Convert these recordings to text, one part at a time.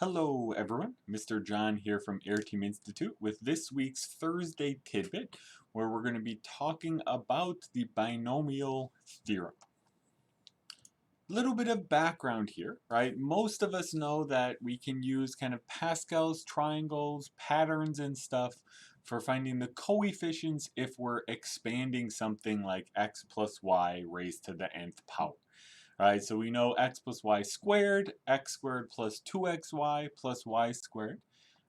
Hello everyone, Mr. John here from Areteem Institute with this week's Thursday Tidbit, where we're going to be talking about the binomial theorem. A little bit of background here, right? Most of us know that we can use kind of Pascal's triangles, patterns and stuff for finding the coefficients if we're expanding something like x plus y raised to the nth power. Right, so we know x plus y squared plus 2xy plus y squared.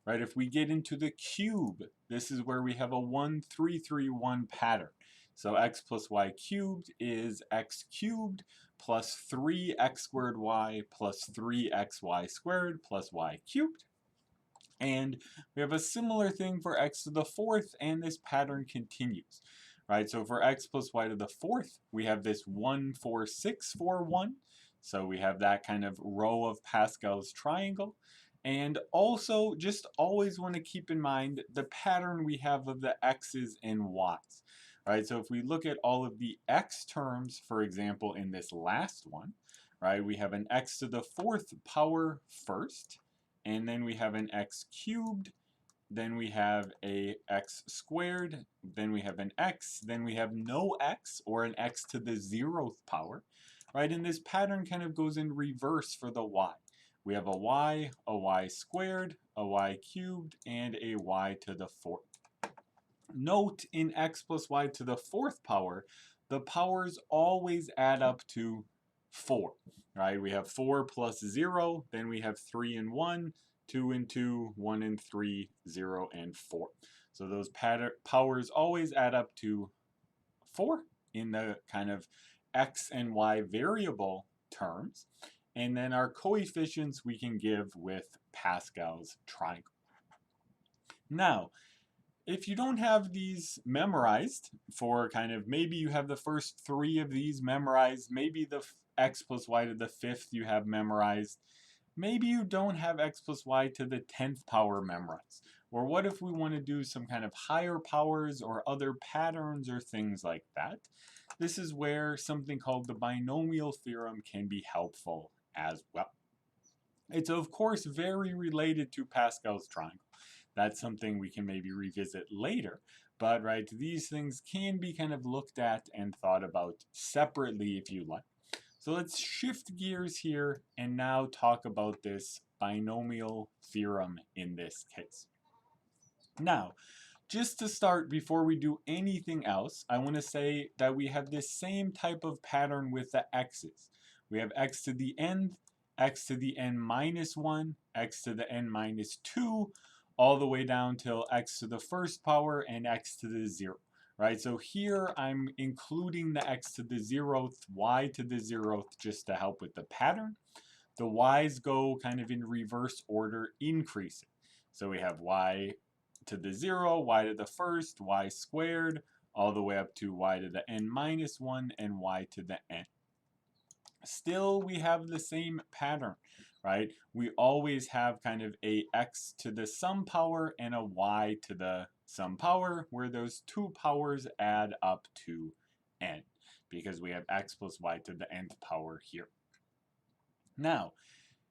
Right, if we get into the cube, this is where we have a 1, 3, 3, 1 pattern. So x plus y cubed is x cubed plus 3x squared y plus 3xy squared plus y cubed. And we have a similar thing for x to the fourth, and this pattern continues. Right, so for x plus y to the fourth, we have this 1, 4, 6, 4, 1. So we have that kind of row of Pascal's triangle. And also, just always want to keep in mind the pattern we have of the x's and y's. Right, so if we look at all of the x terms, for example, in this last one, right, we have an x to the fourth power first, and then we have an x cubed, then we have a x squared, then we have an x, then we have no x, or an x to the 0th power, right? And this pattern kind of goes in reverse for the y. We have a y squared, a y cubed, and a y to the 4th. Note in x plus y to the 4th power, the powers always add up to 4, right? We have 4 plus 0, then we have 3 and 1, 2 and 2, 1 and 3, 0 and 4. So those powers always add up to 4 in the kind of x and y variable terms. And then our coefficients we can give with Pascal's triangle. Now, if you don't have these memorized for kind of, maybe you have the first 3 of these memorized, maybe the x plus y to the 5th you have memorized, maybe you don't have x plus y to the 10th power memorized. Or what if we want to do some kind of higher powers or other patterns or things like that? This is where something called the binomial theorem can be helpful as well. It's of course very related to Pascal's triangle. That's something we can maybe revisit later. But right, these things can be kind of looked at and thought about separately if you like. So let's shift gears here and now talk about this binomial theorem in this case. Now, just to start, before we do anything else, I want to say that we have this same type of pattern with the x's. We have x to the n, x to the n minus 1, x to the n minus 2, all the way down till x to the first power and x to the 0. Right, so here I'm including the x to the 0th, y to the 0th just to help with the pattern. The y's go kind of in reverse order, increasing. So we have y to the 0, y to the first, y squared, all the way up to y to the n minus 1 and y to the n. Still, we have the same pattern, right? We always have kind of a x to the some power and a y to the some power, where those two powers add up to n, because we have x plus y to the nth power here. Now,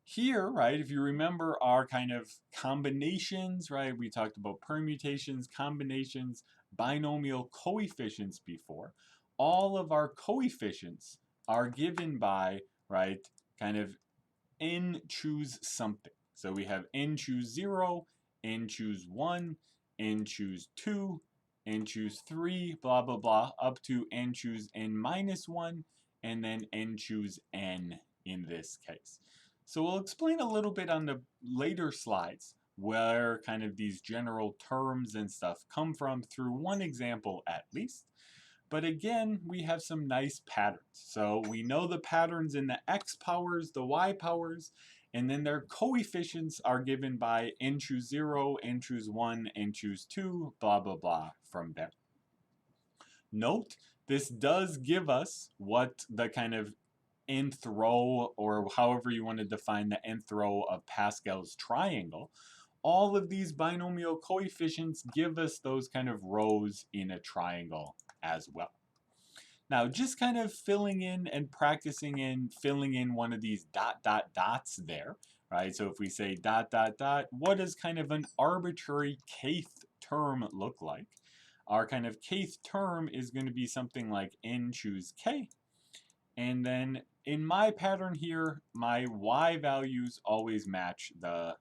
here, right, if you remember our kind of combinations, right, we talked about permutations, combinations, binomial coefficients before. All of our coefficients are given by, right, kind of n choose something. So we have n choose 0, n choose 1, n choose 2, n choose 3, blah, blah, blah, up to n choose n minus 1, and then n choose n in this case. So we'll explain a little bit on the later slides where kind of these general terms and stuff come from through one example at least. But again, we have some nice patterns. So we know the patterns in the x powers, the y powers, and then their coefficients are given by n choose 0, n choose 1, n choose 2, blah, blah, blah from there. Note, this does give us what the kind of nth row, or however you want to define the nth row of Pascal's triangle. All of these binomial coefficients give us those kind of rows in a triangle as well. Now, just kind of filling in and practicing in filling in one of these dot, dot, dots there, right? So if we say dot, dot, dot, what does kind of an arbitrary kth term look like? Our kind of kth term is going to be something like n choose k. And then in my pattern here, my y values always match the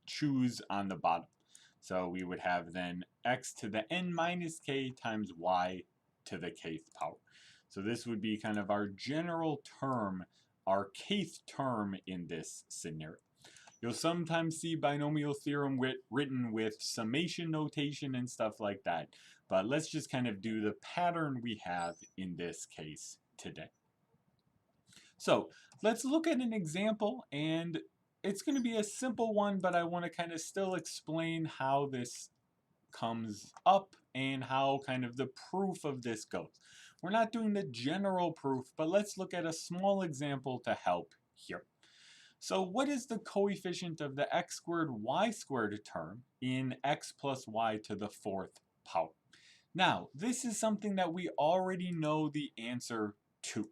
choose on the bottom. So we would have then x to the n minus k times y to the kth power. So this would be kind of our general term, our kth term in this scenario. You'll sometimes see binomial theorem written with summation notation and stuff like that. But let's just kind of do the pattern we have in this case today. So let's look at an example, and it's going to be a simple one, but I want to kind of still explain how this comes up and how kind of the proof of this goes. We're not doing the general proof, but let's look at a small example to help here. So what is the coefficient of the x squared y squared term in x plus y to the fourth power? Now, this is something that we already know the answer to,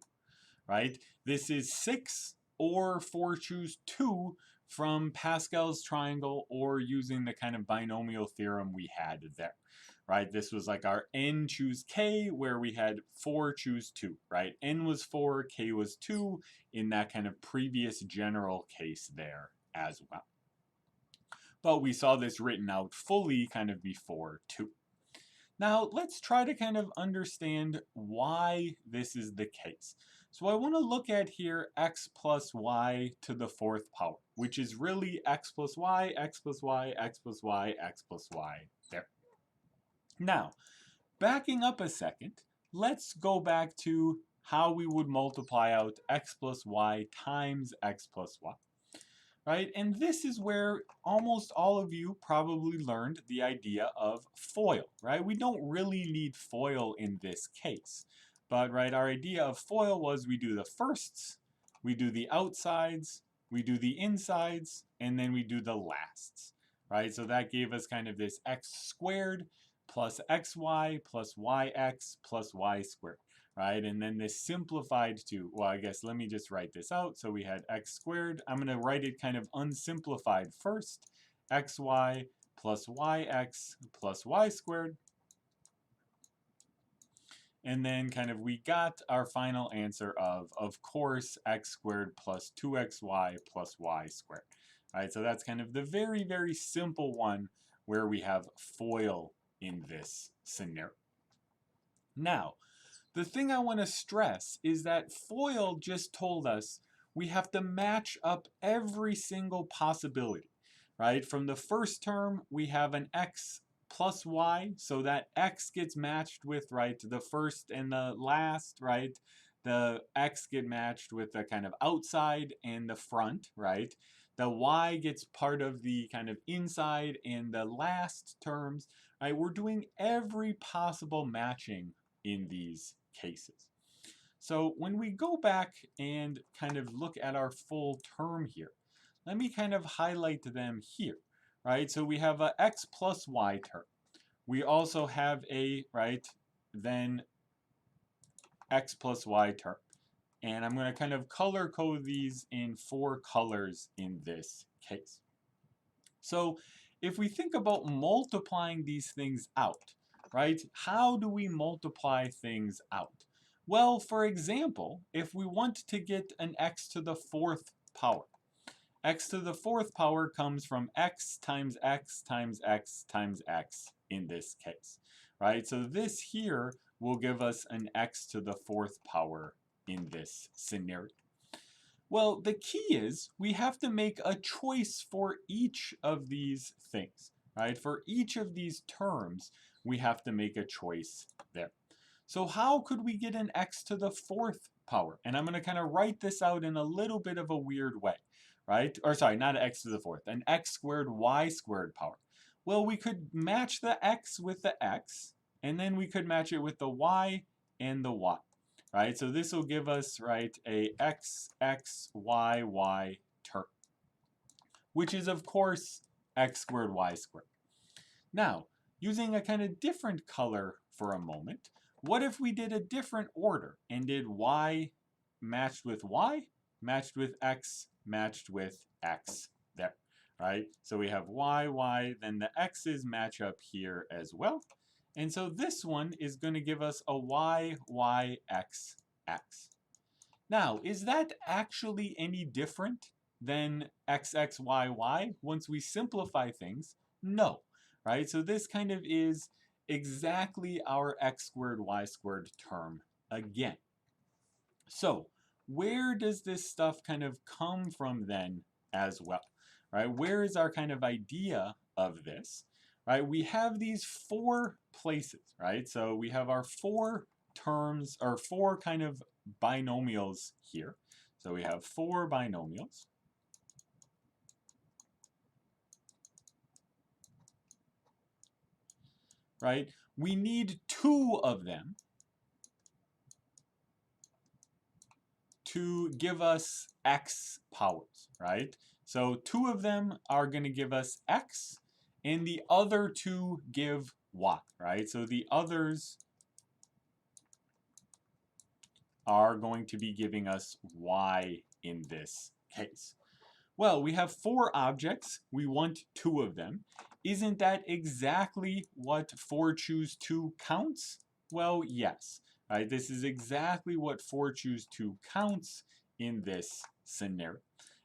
right? This is 6 or 4 choose 2 from Pascal's triangle or using the kind of binomial theorem we had there, right? This was like our n choose k where we had 4 choose 2, right? N was 4, k was 2 in that kind of previous general case there as well. But we saw this written out fully kind of before too. Now let's try to kind of understand why this is the case. So I want to look at here x plus y to the fourth power, which is really x plus y, x plus y, x plus y, x plus y there. Now, backing up a second, let's go back to how we would multiply out x plus y times x plus y. Right? And this is where almost all of you probably learned the idea of FOIL, right? We don't really need FOIL in this case, but right, our idea of FOIL was we do the firsts, we do the outsides, we do the insides, and then we do the lasts, right? So that gave us kind of this x squared plus xy plus yx plus y squared. Right, and then this simplified to, well, I guess let me just write this out. So we had x squared. I'm going to write it kind of unsimplified first. Xy plus yx plus y squared. And then kind of we got our final answer of course, x squared plus 2xy plus y squared. All right, so that's kind of the very, very simple one where we have FOIL in this scenario. Now, the thing I want to stress is that FOIL just told us we have to match up every single possibility, right? From the first term, we have an x plus y, so that x gets matched with, right, the first and the last, right? The x get matched with the kind of outside and the front, right? The y gets part of the kind of inside and the last terms, right? We're doing every possible matching in these cases. So when we go back and kind of look at our full term here, let me kind of highlight them here, right? So we have a x plus y term. We also have a, right, then x plus y term. And I'm going to kind of color code these in 4 colors in this case. So if we think about multiplying these things out, right, how do we multiply things out? Well, for example, if we want to get an x to the fourth power, x to the fourth power comes from x times x times x times x in this case, right? So this here will give us an x to the fourth power in this scenario. Well, the key is we have to make a choice for each of these things, right? For each of these terms, we have to make a choice there. So how could we get an x to the fourth power? And I'm going to kind of write this out in a little bit of a weird way, right? Or sorry, not an x to the fourth, an x squared y squared power. Well, we could match the x with the x, and then we could match it with the y and the y, right? So this will give us, right, a x, x, y, y term, which is, of course, x squared y squared. Now, using a kind of different color for a moment, what if we did a different order and did y matched with y, matched with x, matched with x right? So we have y, y, then the x's match up here as well. And so this one is going to give us a y, y, x, x. Now, is that actually any different than x, x, y, y? Once we simplify things, no, right? So this kind of is exactly our x squared, y squared term again. So where does this stuff kind of come from then as well, right? Where is our kind of idea of this, right? We have these 4 places, right? So we have our 4 terms, or 4 kind of binomials here. So we have 4 binomials. Right? We need 2 of them to give us x powers, right? So 2 of them are going to give us x, and the other 2 give y, right? So the others are going to be giving us y in this case. Well, we have 4 objects. We want 2 of them. Isn't that exactly what 4 choose 2 counts? Well, yes. Right? This is exactly what 4 choose 2 counts in this scenario.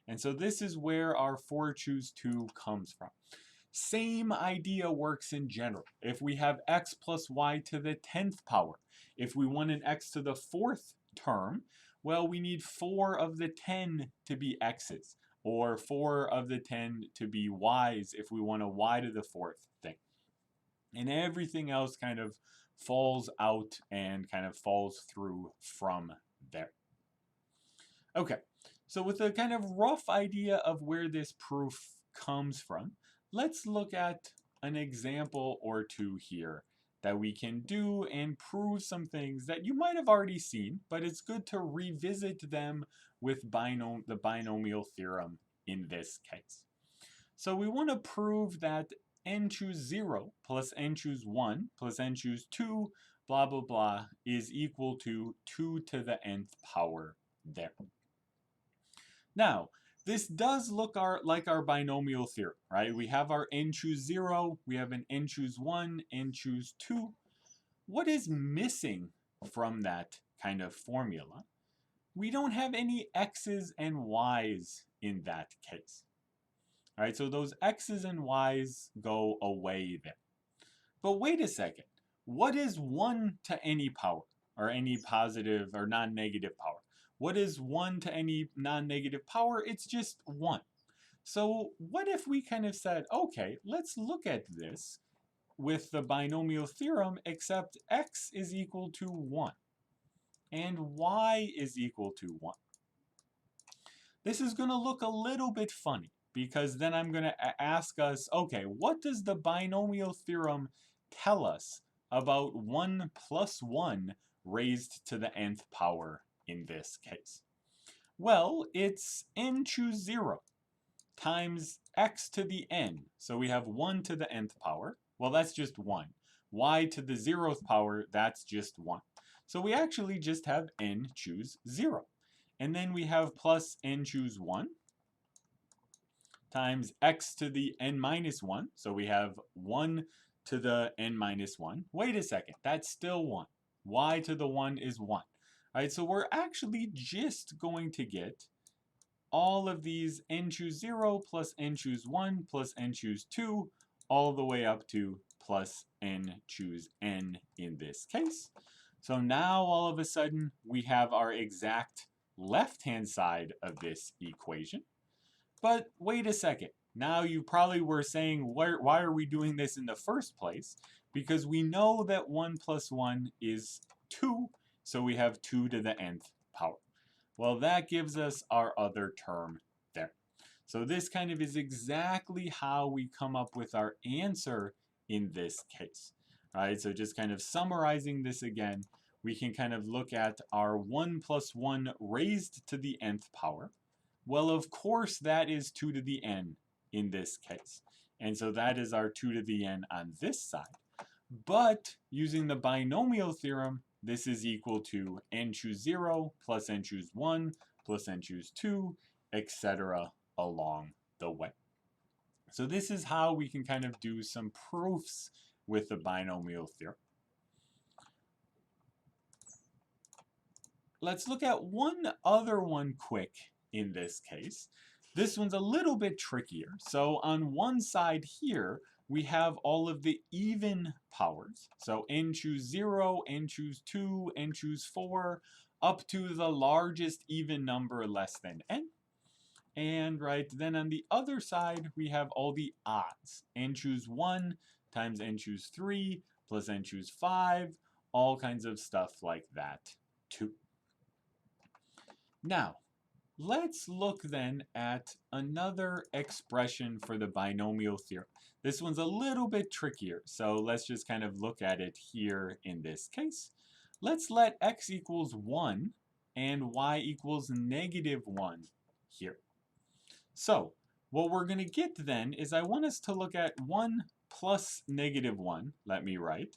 And so this is where our 4 choose 2 comes from. Same idea works in general. If we have x plus y to the 10th power, if we want an x to the 4th term, well, we need 4 of the 10 to be x's, or 4 of the 10 to be y's if we want a y to the 4th thing. And everything else kind of falls out and kind of falls through from there. Okay, so with a kind of rough idea of where this proof comes from, let's look at an example or 2 here that we can do and prove some things that you might have already seen, but it's good to revisit them with the binomial theorem in this case. So we want to prove that n choose 0 plus n choose 1 plus n choose 2 blah blah blah is equal to 2 to the nth power there. Now, this does look like our binomial theorem, right? We have our n choose 0, we have an n choose 1, n choose 2. What is missing from that kind of formula? We don't have any x's and y's in that case. All right, so those x's and y's go away there. But wait a second. What is 1 to any power, or any positive or non-negative power? What is 1 to any non-negative power? It's just 1. So what if we kind of said, okay, let's look at this with the binomial theorem, except x is equal to 1 and y is equal to 1. This is going to look a little bit funny, because then I'm going to ask us, okay, what does the binomial theorem tell us about 1 plus 1 raised to the nth power in this case? Well, it's n choose 0 times x to the n. So we have 1 to the nth power. Well, that's just 1. Y to the 0th power, that's just 1. So we actually just have n choose 0. And then we have plus n choose 1 times x to the n minus 1. So we have 1 to the n minus 1. Wait a second, that's still 1. Y to the 1 is 1. All right, so we're actually just going to get all of these n choose 0 plus n choose 1 plus n choose 2 all the way up to plus n choose n in this case. So now all of a sudden we have our exact left-hand side of this equation. But wait a second. Now you probably were saying, why are we doing this in the first place? Because we know that 1 plus 1 is 2, so we have 2 to the nth power. Well, that gives us our other term there. So this kind of is exactly how we come up with our answer in this case. All right, so just kind of summarizing this again, we can kind of look at our 1 plus 1 raised to the nth power. Well, of course, that is 2 to the n in this case. And so that is our 2 to the n on this side. But using the binomial theorem, this is equal to n choose 0 plus n choose 1 plus n choose 2, etc. along the way. So this is how we can kind of do some proofs with the binomial theorem. Let's look at one other one quick in this case. This one's a little bit trickier. So on one side here, we have all of the even powers. So n choose 0, n choose 2, n choose 4, up to the largest even number less than n. And then on the other side, we have all the odds. N choose 1 times n choose 3 plus n choose 5, all kinds of stuff like that too. Now, let's look then at another expression for the binomial theorem. This one's a little bit trickier, so let's just kind of look at it here in this case. Let's let x equals 1 and y equals -1 here. So, what we're going to get then is I want us to look at 1 plus -1, let me write,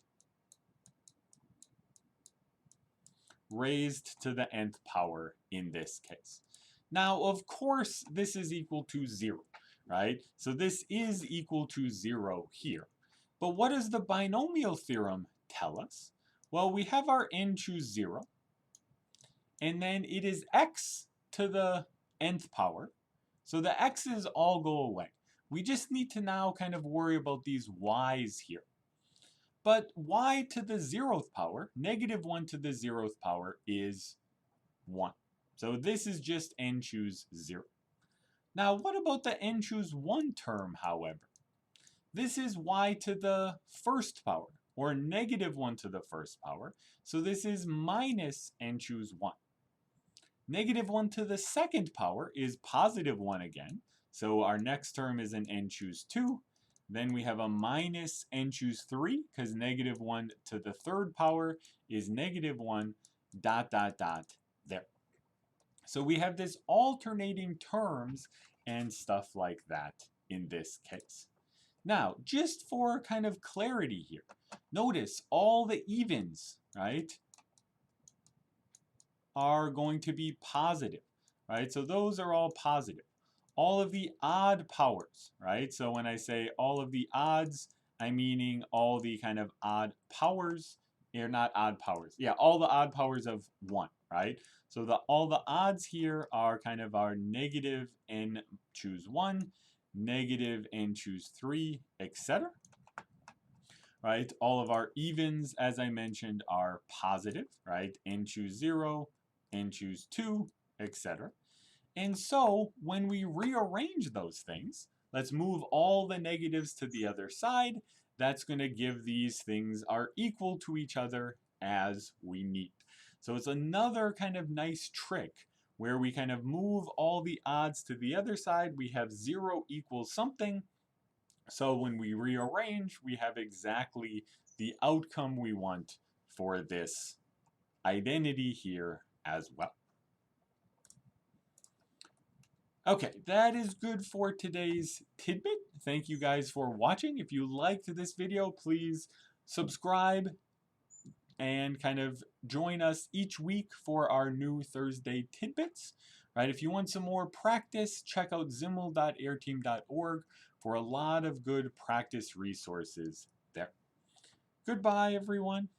raised to the nth power in this case. Now, of course, this is equal to 0, right? So this is equal to 0 here. But what does the binomial theorem tell us? Well, we have our n choose 0, and then it is x to the nth power. So the x's all go away. We just need to now kind of worry about these y's here. But y to the 0th power, -1 to the 0th power is 1. So this is just n choose 0. Now what about the n choose 1 term, however? This is y to the 1st power, or -1 to the 1st power. So this is minus n choose 1. -1 to the 2nd power is +1 again. So our next term is an n choose 2. Then we have a minus n choose 3, because -1 to the 3rd power is -1, ... there. So we have this alternating terms and stuff like that in this case. Now, just for kind of clarity here, notice all the evens, right, are going to be positive, right? So those are all positive. All of the odd powers, right? So when I say all of the odds, I'm meaning all the kind of odd powers, or not odd powers. Yeah, all the odd powers of 1, right? So all the odds here are kind of our negative n choose 1, negative n choose 3, etc. Right? All of our evens, as I mentioned, are positive, right? N choose 0, n choose 2, etc. And so when we rearrange those things, let's move all the negatives to the other side. That's going to give these things are equal to each other as we need. So it's another kind of nice trick where we kind of move all the odds to the other side. We have 0 equals something. So when we rearrange, we have exactly the outcome we want for this identity here as well. Okay, that is good for today's tidbit. Thank you guys for watching. If you liked this video, please subscribe and kind of join us each week for our new Thursday tidbits. Right, if you want some more practice, check out ziml.areteem.org for a lot of good practice resources there. Goodbye, everyone.